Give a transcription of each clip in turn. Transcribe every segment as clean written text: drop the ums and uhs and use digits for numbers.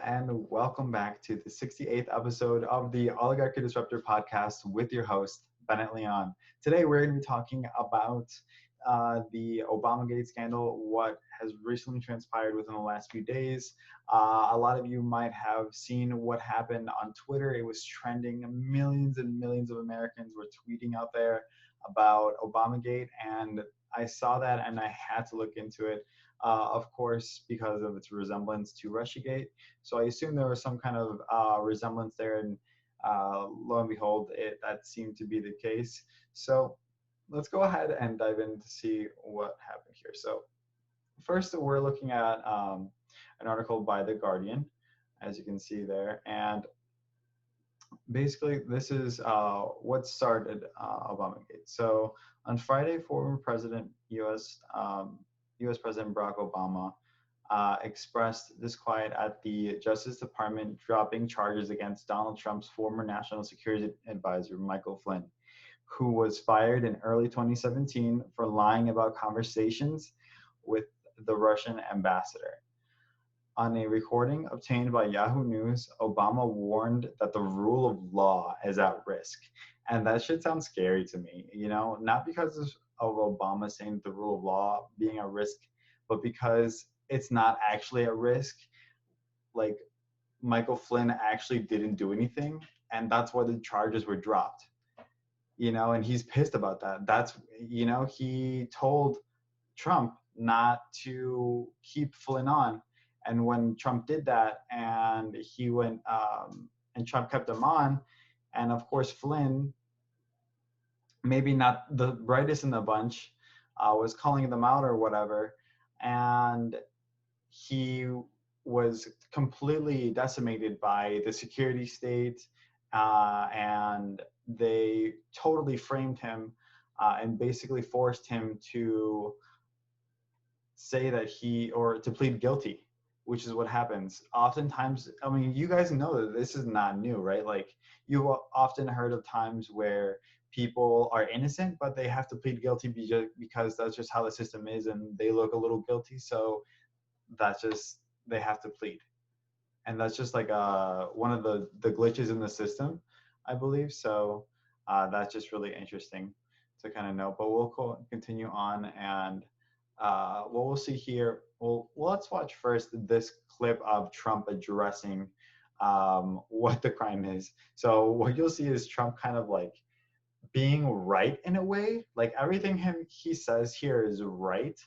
and welcome back to the 68th episode of the Oligarchy Disruptor podcast with your host, Bennett Leon. Today, we're going to be talking about the Obamagate scandal, what has recently transpired within the last few days. A lot of you might have seen what happened on Twitter. It was trending. Millions and millions of Americans were tweeting out there about Obamagate, and I saw that and I had to look into it. Of course, because of its resemblance to Russiagate. So I assume there was some kind of resemblance there, and lo and behold, that seemed to be the case. So let's go ahead and dive in to see what happened here. So first, we're looking at an article by The Guardian, as you can see there, and basically this is what started Obamagate. So on Friday, former President U.S. President Barack Obama expressed disquiet at the Justice Department dropping charges against Donald Trump's former National Security Advisor, Michael Flynn, who was fired in early 2017 for lying about conversations with the Russian ambassador. On a recording obtained by Yahoo News, Obama warned that the rule of law is at risk. And that should sound scary to me, not because of Obama saying the rule of law being at risk, but because it's not actually at risk. Like, Michael Flynn actually didn't do anything, and that's why the charges were dropped. And he's pissed about that. That's, he told Trump not to keep Flynn on. And when Trump did that, and he went, and Trump kept him on, and of course Flynn, maybe not the brightest in the bunch, was calling them out or whatever, and he was completely decimated by the security state, and they totally framed him and basically forced him to say that to plead guilty, which is what happens. Oftentimes, I mean, you guys know that this is not new, right? Like, you've often heard of times where people are innocent, but they have to plead guilty because that's just how the system is, and they look a little guilty, so they have to plead. And that's just like one of the glitches in the system, I believe. So that's just really interesting to kind of know. But we'll continue on, and what we'll see here, let's watch first this clip of Trump addressing what the crime is. So what you'll see is Trump kind of like being right in a way. Like, everything he says here is right,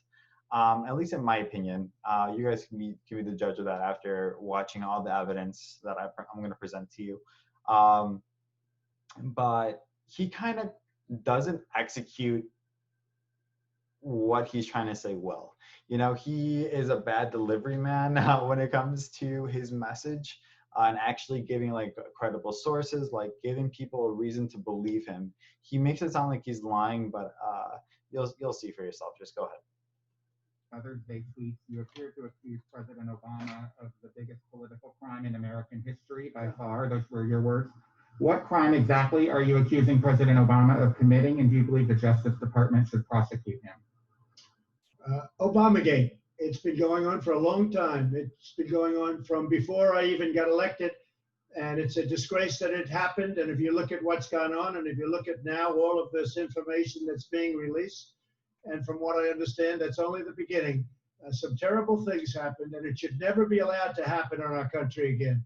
at least in my opinion. You guys can be the judge of that after watching all the evidence that I'm going to present to you. But he kind of doesn't execute what he's trying to say well. He is a bad delivery man when it comes to his message, and actually giving like credible sources, like giving people a reason to believe him. He makes it sound like he's lying, but you'll see for yourself. Just go ahead. Other big tweets. You appear to accuse President Obama of the biggest political crime in American history by far. Those were your words. What crime exactly are you accusing President Obama of committing, and do you believe the Justice Department should prosecute him? Obamagate. It's been going on for a long time. It's been going on from before I even got elected, and it's a disgrace that it happened. And if you look at what's gone on, and if you look at now all of this information that's being released, and from what I understand, that's only the beginning. Some terrible things happened, and it should never be allowed to happen in our country again.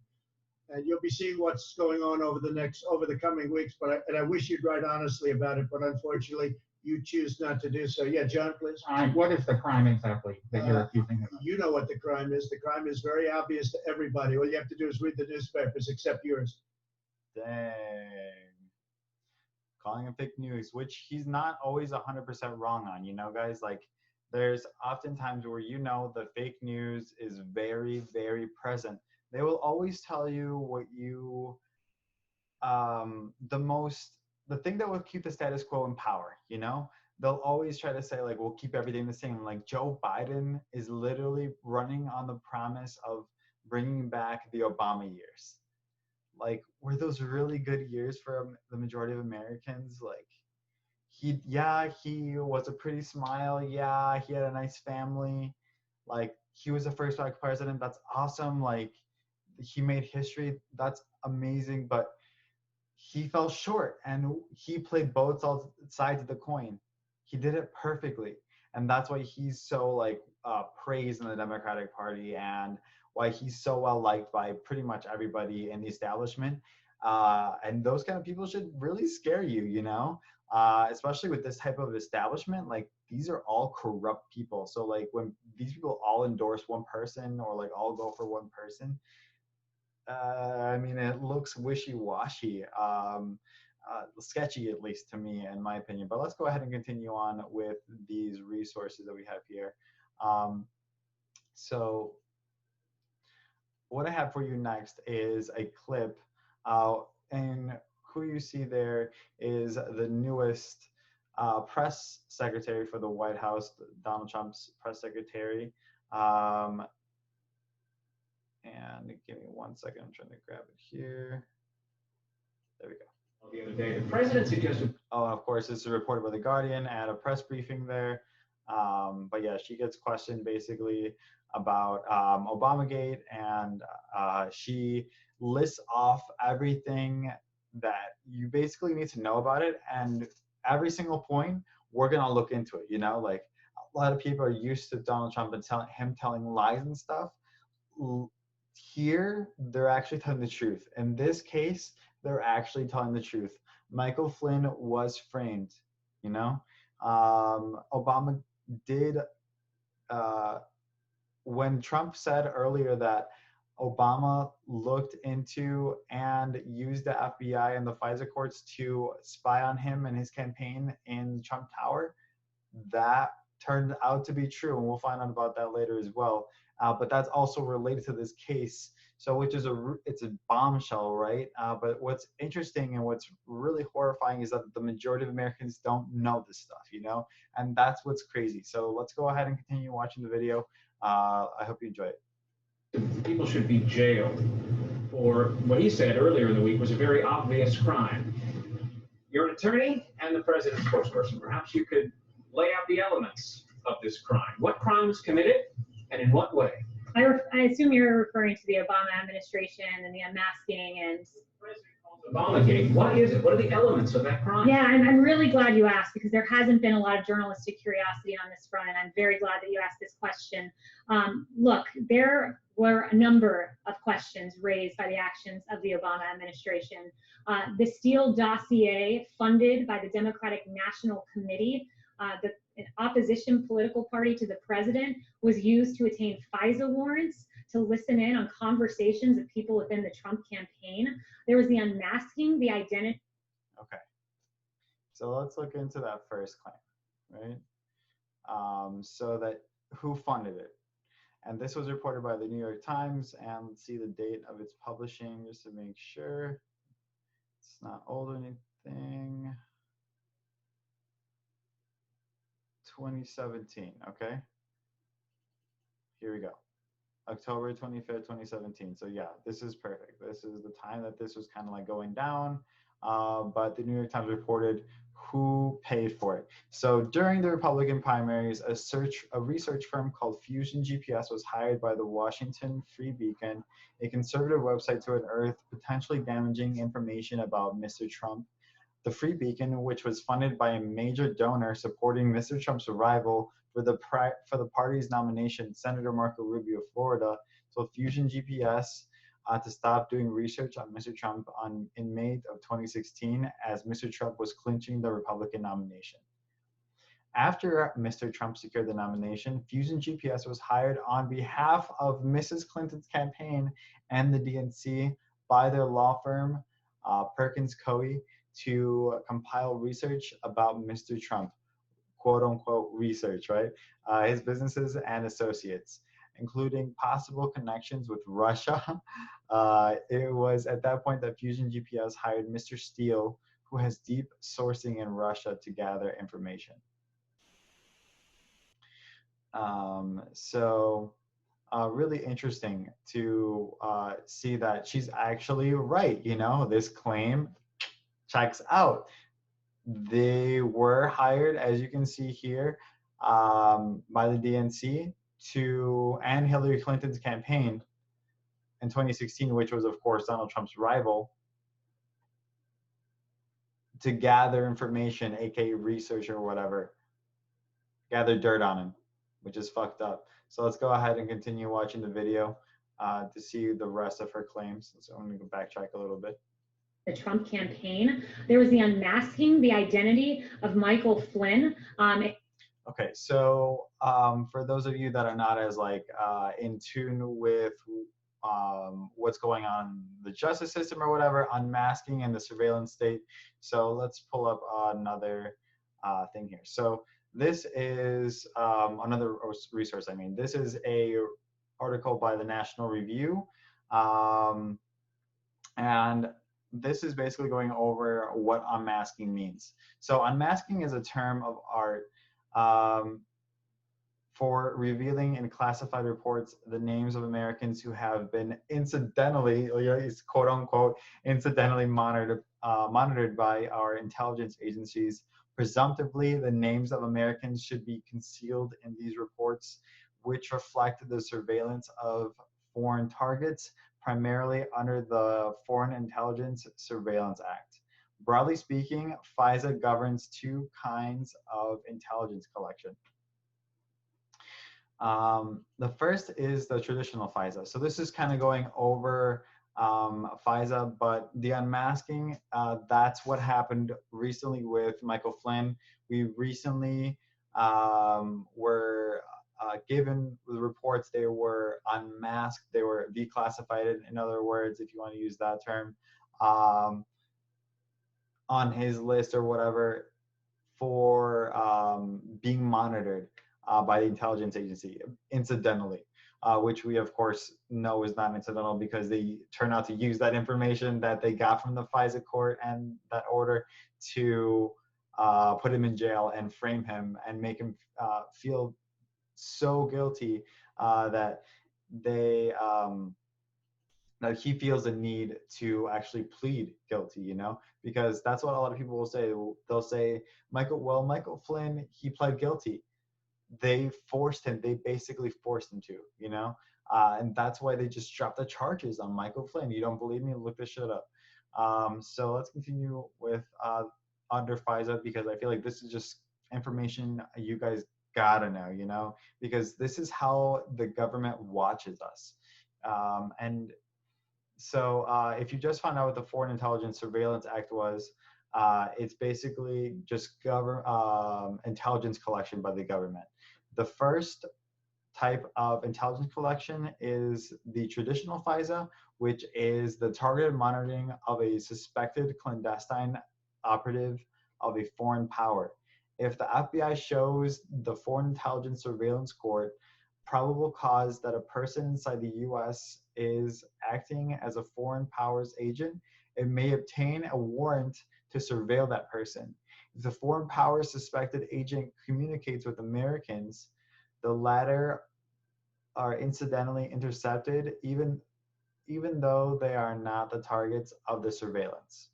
And you'll be seeing what's going on over the coming weeks. And I wish you'd write honestly about it, but unfortunately, you choose not to do so. Yeah, John, please. What is the crime exactly that you're accusing him of? You know what the crime is. The crime is very obvious to everybody. All you have to do is read the newspapers, except yours. Dang. Calling him fake news, which he's not always 100% wrong on, guys. Like, there's often times where the fake news is very, very present. They will always tell you what the thing that will keep the status quo in power, They'll always try to say, like, we'll keep everything the same. Like, Joe Biden is literally running on the promise of bringing back the Obama years. Like, were those really good years for the majority of Americans? Like, he was a pretty smile. Yeah, he had a nice family. Like, he was the first black president. That's awesome. Like, he made history. That's amazing, but he fell short, and he played both sides of the coin. He did it perfectly, and that's why he's so like praised in the Democratic Party, and why he's so well liked by pretty much everybody in the establishment. And those kind of people should really scare you, you know, especially with this type of establishment. Like these are all corrupt people. So like when these people all endorse one person or like all go for one person, I mean, it looks wishy-washy, sketchy at least to me, in my opinion. But let's go ahead and continue on with these resources that we have here. Um, so what I have for you next is a clip, and who you see there is the newest press secretary for the White House, Donald Trump's press secretary. And give me 1 second, I'm trying to grab it here. There we go. The other day, the president suggested. Oh, of course, this is reported by The Guardian at a press briefing there. But yeah, she gets questioned basically about Obamagate, and she lists off everything that you basically need to know about it. And every single point, we're going to look into it. You know, like a lot of people are used to Donald Trump and telling lies and stuff. Here, they're actually telling the truth. In this case, they're actually telling the truth. Michael Flynn was framed, you know. Obama did, when Trump said earlier that Obama looked into and used the FBI and the FISA courts to spy on him and his campaign in Trump Tower, that turned out to be true, and we'll find out about that later as well. But that's also related to this case, so which is it's a bombshell, right? But what's interesting and what's really horrifying is that the majority of Americans don't know this stuff, you know, and that's what's crazy. So let's go ahead and continue watching the video. I hope you enjoy it. People should be jailed for what he said earlier in the week was a very obvious crime. You're an attorney and the president's spokesperson. Perhaps you could lay out the elements of this crime. What crime was committed and in what way? I assume you're referring to the Obama administration and the unmasking and... Obamagate. What is it? What are the elements of that crime? Yeah, I'm really glad you asked, because there hasn't been a lot of journalistic curiosity on this front, and I'm very glad that you asked this question. Look, there were a number of questions raised by the actions of the Obama administration. The Steele dossier, funded by the Democratic National Committee, an opposition political party to the president, was used to attain FISA warrants to listen in on conversations of people within the Trump campaign. There was the unmasking, the identity. Okay, so let's look into that first claim, right? So that who funded it? And this was reported by the New York Times, and let's see the date of its publishing just to make sure it's not old or anything. 2017, okay? Here we go. October 25th, 2017. So yeah, this is perfect. This is the time that this was kind of like going down. But the New York Times reported who paid for it. So during the Republican primaries, a research firm called Fusion GPS was hired by the Washington Free Beacon, a conservative website, to unearth potentially damaging information about Mr. Trump. The Free Beacon, which was funded by a major donor supporting Mr. Trump's rival for the party's nomination, Senator Marco Rubio of Florida, told Fusion GPS to stop doing research on Mr. Trump in May of 2016, as Mr. Trump was clinching the Republican nomination. After Mr. Trump secured the nomination, Fusion GPS was hired on behalf of Mrs. Clinton's campaign and the DNC by their law firm, Perkins Coie, to compile research about Mr. Trump, quote unquote research, right? His businesses and associates, including possible connections with Russia. It was at that point that Fusion GPS hired Mr. Steele, who has deep sourcing in Russia, to gather information. Really interesting to see that she's actually right. You know, this claim checks out. They were hired, as you can see here, by the DNC and Hillary Clinton's campaign. in 2016, which was, of course, Donald Trump's rival, to gather information, aka research or whatever, gather dirt on him, which is fucked up. So let's go ahead and continue watching the video to see the rest of her claims. So I'm going to backtrack a little bit. The Trump campaign, there was the unmasking the identity of Michael Flynn. Okay, so for those of you that are not as like in tune with what's going on in the justice system or whatever, unmasking and the surveillance state. So let's pull up another thing here. So this is another resource. I mean, this is a article by the National Review, and this is basically going over what unmasking means. So unmasking is a term of art for revealing in classified reports the names of Americans who have been incidentally, quote unquote, incidentally monitored by our intelligence agencies. Presumptively, the names of Americans should be concealed in these reports, which reflect the surveillance of foreign targets, primarily under the Foreign Intelligence Surveillance Act. Broadly speaking, FISA governs two kinds of intelligence collection. The first is the traditional FISA. So this is kind of going over FISA, but the unmasking, that's what happened recently with Michael Flynn. We recently were given the reports, they were unmasked, they were declassified, in other words, if you want to use that term, on his list or whatever for being monitored by the intelligence agency, incidentally, which we of course know is not incidental because they turn out to use that information that they got from the FISA court and that order to put him in jail and frame him and make him feel so guilty that they that he feels a need to actually plead guilty, because that's what a lot of people will say. They'll say, Michael Flynn, he pled guilty. They forced him. They basically forced him to, and that's why they just dropped the charges on Michael Flynn. You don't believe me? Look this shit up. So let's continue with under FISA, because I feel like this is just information you guys gotta know, because this is how the government watches us. And so if you just found out what the Foreign Intelligence Surveillance Act was, it's basically just intelligence collection by the government. The first type of intelligence collection is the traditional FISA, which is the targeted monitoring of a suspected clandestine operative of a foreign power. If the FBI shows the Foreign Intelligence Surveillance Court probable cause that a person inside the U.S. is acting as a foreign power's agent, it may obtain a warrant to surveil that person. If the foreign power suspected agent communicates with Americans, the latter are incidentally intercepted, even though they are not the targets of the surveillance.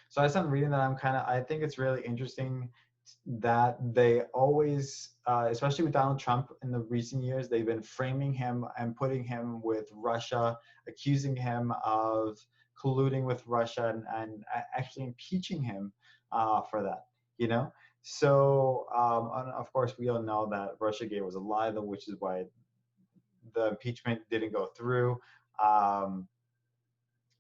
So as I'm reading that, I think it's really interesting that they always, especially with Donald Trump in the recent years, they've been framing him and putting him with Russia, accusing him of colluding with Russia and actually impeaching him for that, So, of course, we all know that Russiagate was a lie, which is why the impeachment didn't go through.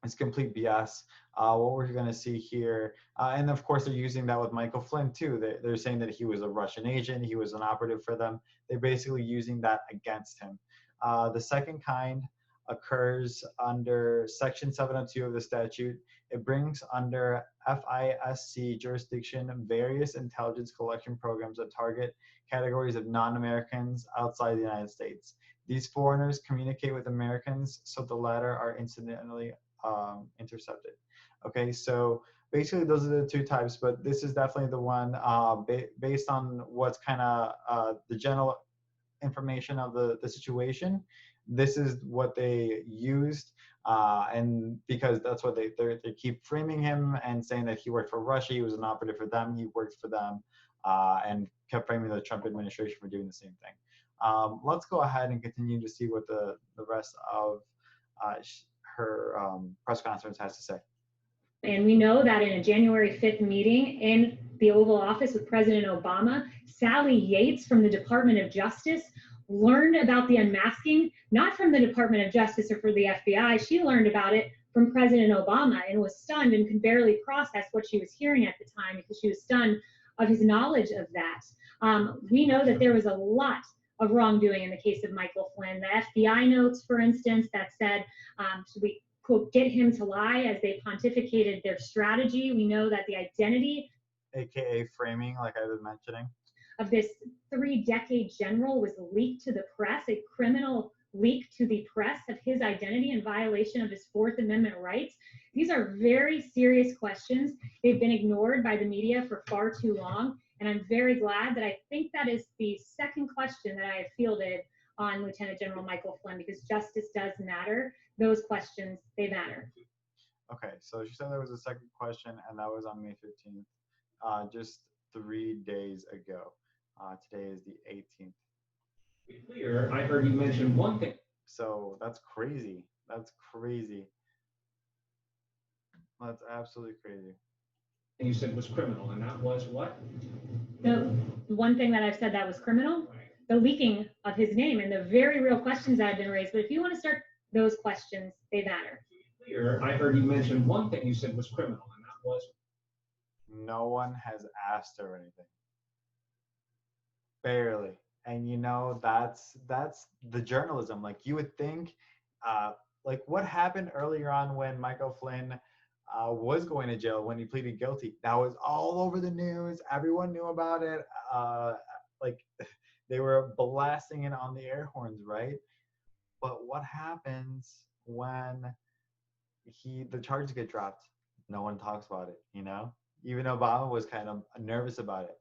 It's complete BS. What we're going to see here, and of course they're using that with Michael Flynn too. They're saying that he was a Russian agent, he was an operative for them. They're basically using that against him. The second kind occurs under Section 702 of the statute. It brings under FISC jurisdiction various intelligence collection programs that target categories of non-Americans outside the United States. These foreigners communicate with Americans, so the latter are incidentally intercepted. Okay, so basically those are the two types, but this is definitely the one based on what's kind of the general information of the situation. This is what they used, and because that's what they keep framing him and saying that he worked for Russia, he was an operative for them, he worked for them, and kept framing the Trump administration for doing the same thing. Let's go ahead and continue to see what the rest of her press conference has to say. And we know that in a January 5th meeting in the Oval Office with President Obama, Sally Yates from the Department of Justice learned about the unmasking, not from the Department of Justice or for the FBI. She learned about it from President Obama and was stunned and could barely process what she was hearing at the time because she was stunned of his knowledge of that. We know that there was a lot of wrongdoing in the case of Michael Flynn. The FBI notes, for instance, that said, should we quote, get him to lie as they pontificated their strategy. We know that the identity, AKA framing, like I was mentioning, of this 3-decade general was leaked to the press, a criminal leak to the press of his identity in violation of his Fourth Amendment rights. These are very serious questions. They've been ignored by the media for far too long. And I'm very glad that I think that is the second question that I have fielded on Lieutenant General Michael Flynn, because justice does matter. Those questions, they matter. Okay, so she said there was a second question, and that was on May 15th, just 3 days ago. Today is the 18th. To be clear, I heard you mention one thing. So that's crazy. That's crazy. That's absolutely crazy. And you said was criminal, and that was what? The one thing that I've said that was criminal, the leaking of his name and the very real questions that have been raised. But if you want to start those questions, they matter. To be clear, I heard you mention one thing you said was criminal, and that was? No one has asked her anything. Barely. And you know, that's the journalism. Like you would think, like what happened earlier on when Michael Flynn was going to jail when he pleaded guilty. That was all over the news. Everyone knew about it. Like they were blasting it on the air horns, right? But what happens when the charges get dropped? No one talks about it, you know? Even Obama was kind of nervous about it.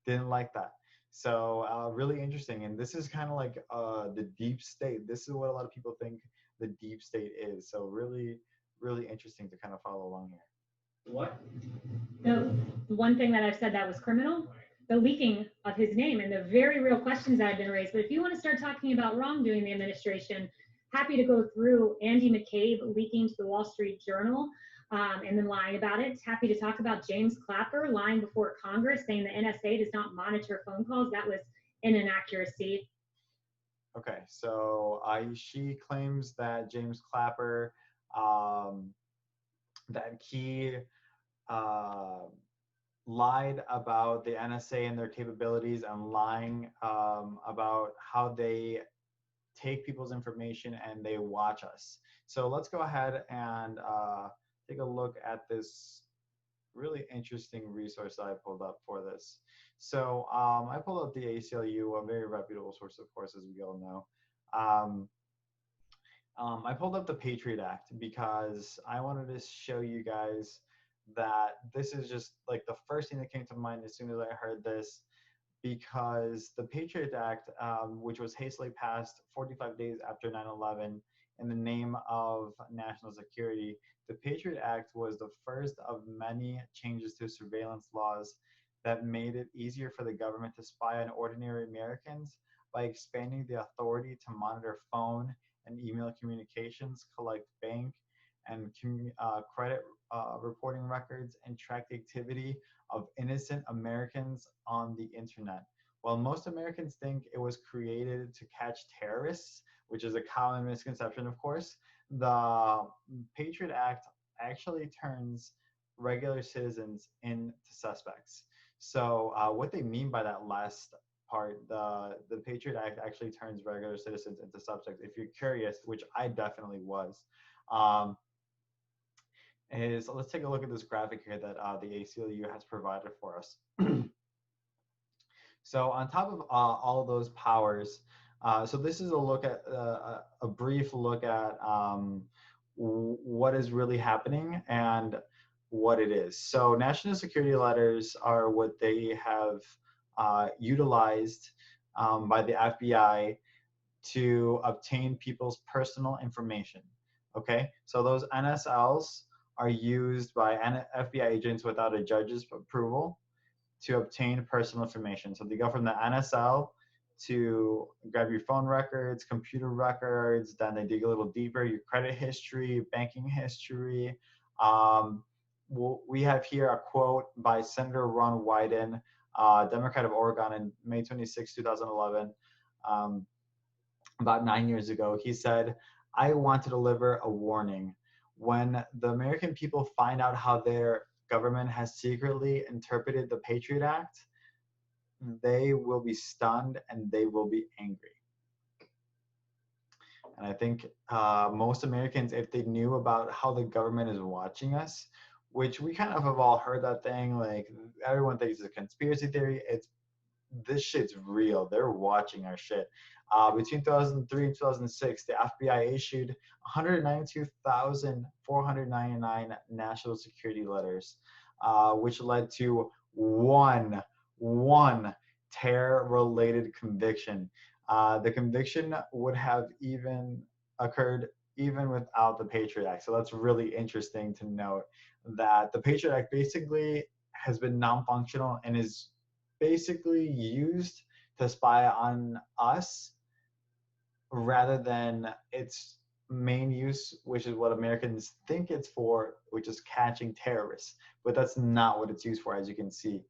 Didn't like that. So really interesting. And this is kind of like the deep state. This is what a lot of people think the deep state is. So really, really interesting to kind of follow along here. What? The one thing that I've said that was criminal, the leaking of his name and the very real questions that have been raised. But if you want to start talking about wrongdoing in the administration, happy to go through Andy McCabe leaking to the Wall Street Journal and then lying about it. Happy to talk about James Clapper lying before Congress, saying the NSA does not monitor phone calls. That was an inaccuracy. Okay, so she claims that James Clapper, that he lied about the NSA and their capabilities and lying about how they take people's information and they watch us. So let's go ahead and take a look at this really interesting resource that I pulled up for this. So I pulled up the ACLU, a very reputable source, of course, as we all know. I pulled up the Patriot Act because I wanted to show you guys that this is just like the first thing that came to mind as soon as I heard this, because the Patriot Act, which was hastily passed 45 days after 9/11 in the name of national security, the Patriot Act was the first of many changes to surveillance laws that made it easier for the government to spy on ordinary Americans by expanding the authority to monitor phone and email communications, collect bank and credit reporting records, and track the activity of innocent Americans on the internet. While most Americans think it was created to catch terrorists, which is a common misconception, of course, the Patriot Act actually turns regular citizens into suspects. So what they mean by that last part, the Patriot Act actually turns regular citizens into suspects. If you're curious, which I definitely was, let's take a look at this graphic here that the ACLU has provided for us. So on top of all of those powers, so this is a look at a brief look at what is really happening and what it is. So national security letters are what they have utilized by the FBI to obtain people's personal information. Okay, so those NSLs are used by FBI agents without a judge's approval to obtain personal information. So they go from the NSL to grab your phone records, computer records. Then they dig a little deeper, your credit history, banking history. We have here a quote by Senator Ron Wyden, Democrat of Oregon, in May 26, 2011, about 9 years ago. He said, "I want to deliver a warning. When the American people find out how their government has secretly interpreted the Patriot Act, they will be stunned and they will be angry." And I think most Americans, if they knew about how the government is watching us, which we kind of have all heard that thing, like everyone thinks it's a conspiracy theory. This shit's real. They're watching our shit. Between 2003 and 2006, the FBI issued 192,499 national security letters, which led to one terror-related conviction. The conviction would have even occurred even without the Patriot Act. So that's really interesting to note that the Patriot Act basically has been non-functional and is basically used to spy on us rather than its main use, which is what Americans think it's for, which is catching terrorists. But that's not what it's used for, as you can see.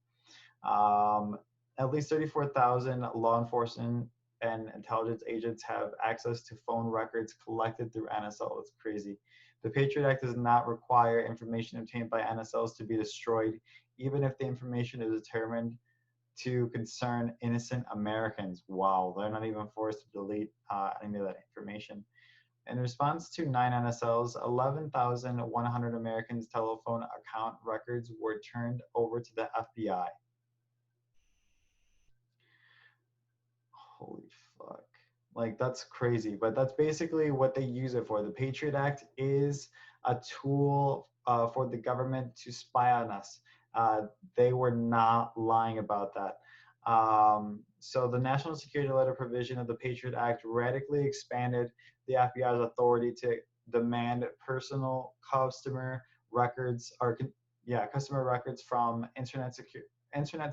At least 34,000 law enforcement and intelligence agents have access to phone records collected through NSL. That's crazy. The Patriot Act does not require information obtained by NSLs to be destroyed, even if the information is determined to concern innocent Americans. Wow, they're not even forced to delete any of that information. In response to 9 NSLs, 11,100 Americans' telephone account records were turned over to the FBI. Holy fuck. Like, that's crazy, but that's basically what they use it for. The Patriot Act is a tool for the government to spy on us. They were not lying about that. So the national security letter provision of the Patriot Act radically expanded the FBI's authority to demand personal customer records from internet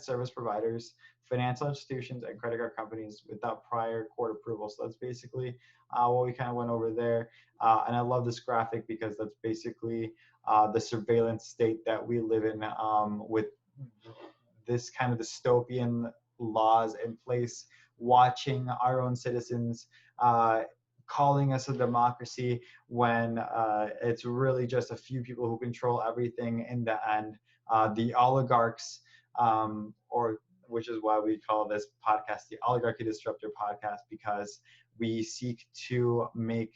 service providers, financial institutions, and credit card companies without prior court approval. So that's basically what we kind of went over there. And I love this graphic because that's basically the surveillance state that we live in, with this kind of dystopian laws in place, watching our own citizens, calling us a democracy when it's really just a few people who control everything in the end. The oligarchs, which is why we call this podcast the Oligarchy Disruptor Podcast, because we seek to make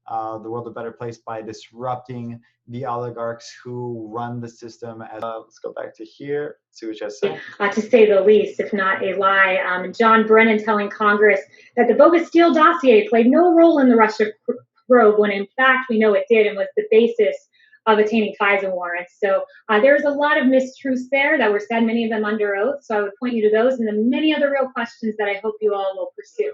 the world a better place by disrupting the oligarchs who run the system. Let's go back to here, see what you have to say. To say the least, if not a lie. John Brennan telling Congress that the bogus Steele dossier played no role in the Russia probe, when in fact we know it did and was the basis of attaining FISA warrants. So there's a lot of mistruths there that were said, many of them under oath. So I would point you to those and the many other real questions that I hope you all will pursue.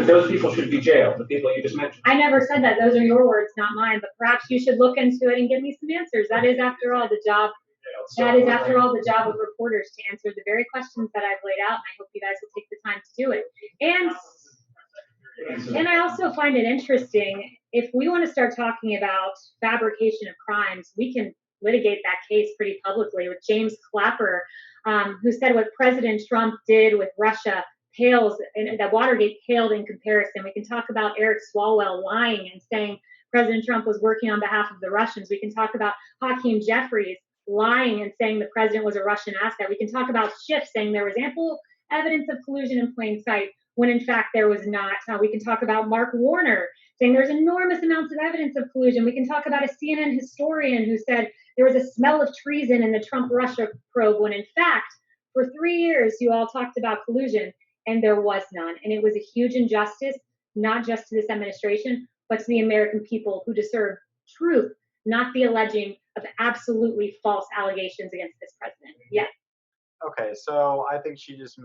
Those people should be jailed, the people you just mentioned. I never said that. Those are your words, not mine. But perhaps you should look into it and give me some answers. That is, after all, the job. That is, after all, the job of reporters, to answer the very questions that I've laid out. And I hope you guys will take the time to do it. And I also find it interesting, if we want to start talking about fabrication of crimes, we can litigate that case pretty publicly with James Clapper, who said what President Trump did with Russia pales, and that Watergate paled in comparison. We can talk about Eric Swalwell lying and saying President Trump was working on behalf of the Russians. We can talk about Hakeem Jeffries lying and saying the president was a Russian asset. We can talk about Schiff saying there was ample evidence of collusion in plain sight, when in fact there was not. We can talk about Mark Warner saying there's enormous amounts of evidence of collusion. We can talk about a CNN historian who said there was a smell of treason in the Trump-Russia probe, when in fact, for 3 years, you all talked about collusion, and there was none. And it was a huge injustice, not just to this administration, but to the American people who deserve truth, not the alleging of absolutely false allegations against this president. Yes. Okay, so I think she gets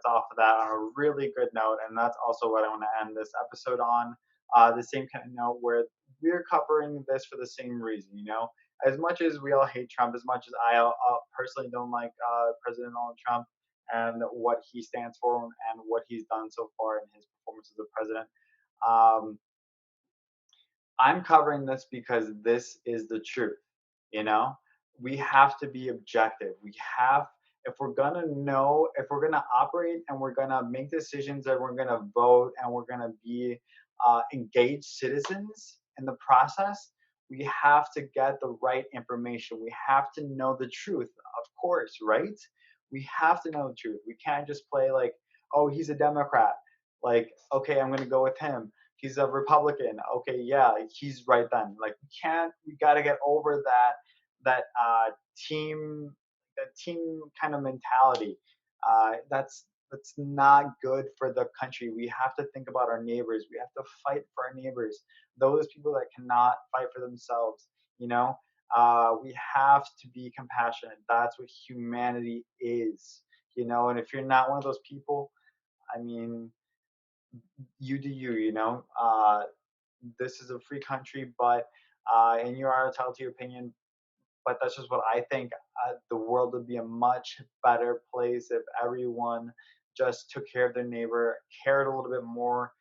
off of that on a really good note, and that's also what I want to end this episode on. The same kind of note where we're covering this for the same reason, you know. As much as we all hate Trump, as much as I personally don't like President Donald Trump, and what he stands for and what he's done so far in his performance as a president. Um, I'm covering this because this is the truth. You know, we have to be objective. We have, if we're gonna know, if we're gonna operate and we're gonna make decisions and we're gonna vote and we're gonna be engaged citizens in the process, we have to get the right information. We have to know the truth, of course, right? We have to know the truth. We can't just play like, oh, he's a Democrat. Like, okay, I'm gonna go with him. He's a Republican. Okay, yeah, he's right then. Like, we gotta get over that team that team kind of mentality. That's not good for the country. We have to think about our neighbors. We have to fight for our neighbors. Those people that cannot fight for themselves. You know, we have to be compassionate. That's what humanity is. You know, and if you're not one of those people, I mean, you do you. You know, this is a free country, but and you are entitled to your opinion. But that's just what I think. The world would be a much better place if everyone just took care of their neighbor, cared a little bit more,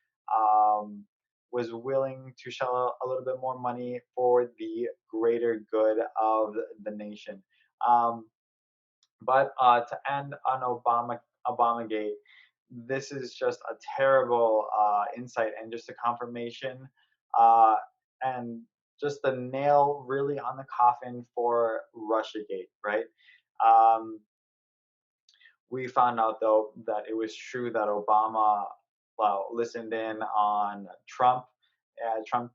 was willing to shell a little bit more money for the greater good of the nation. Um, but to end on Obamagate, this is just a terrible insight and just a confirmation uh, and just the nail really on the coffin for Russiagate, right? Um, we found out though that it was true that Obama, well, listened in on Trump. Trump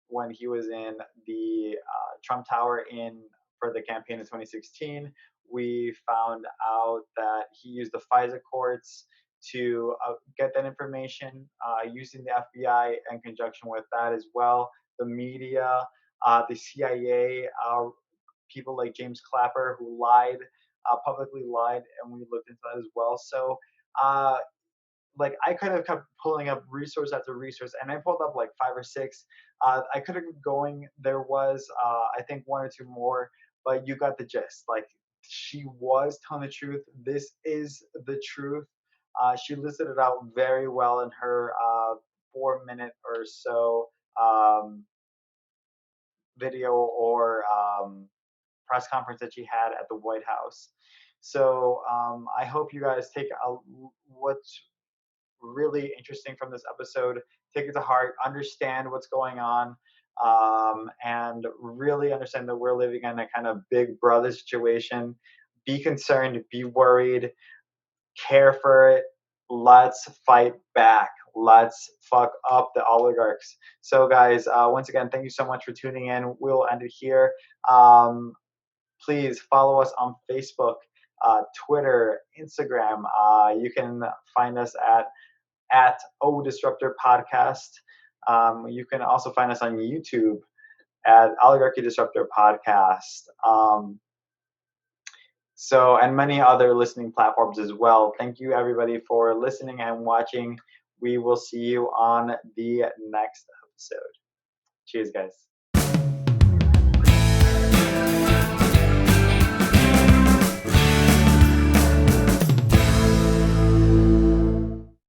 when he was in the Trump Tower in for the campaign in 2016. We found out that he used the FISA courts to get that information using the FBI in conjunction with that as well. The media, the CIA, people like James Clapper who lied, publicly lied, and we looked into that as well. So uh, like I could have kept pulling up resource after resource, and I pulled up like 5 or 6. I could have kept going. There was, I think, 1 or 2 more, but you got the gist. Like she was telling the truth. This is the truth. She listed it out very well in her 4 minute or so video or press conference that she had at the White House. So I hope you guys take what's really interesting from this episode. Take it to heart, understand what's going on, and really understand that we're living in a kind of big brother situation. Be concerned, be worried, care for it. Let's fight back. Let's fuck up the oligarchs. So, guys, once again, thank you so much for tuning in. We'll end it here. Please follow us on Facebook, Twitter, Instagram. You can find us at O Disruptor Podcast. You can also find us on YouTube at Oligarchy Disruptor Podcast. And many other listening platforms as well. Thank you, everybody, for listening and watching. We will see you on the next episode. Cheers, guys.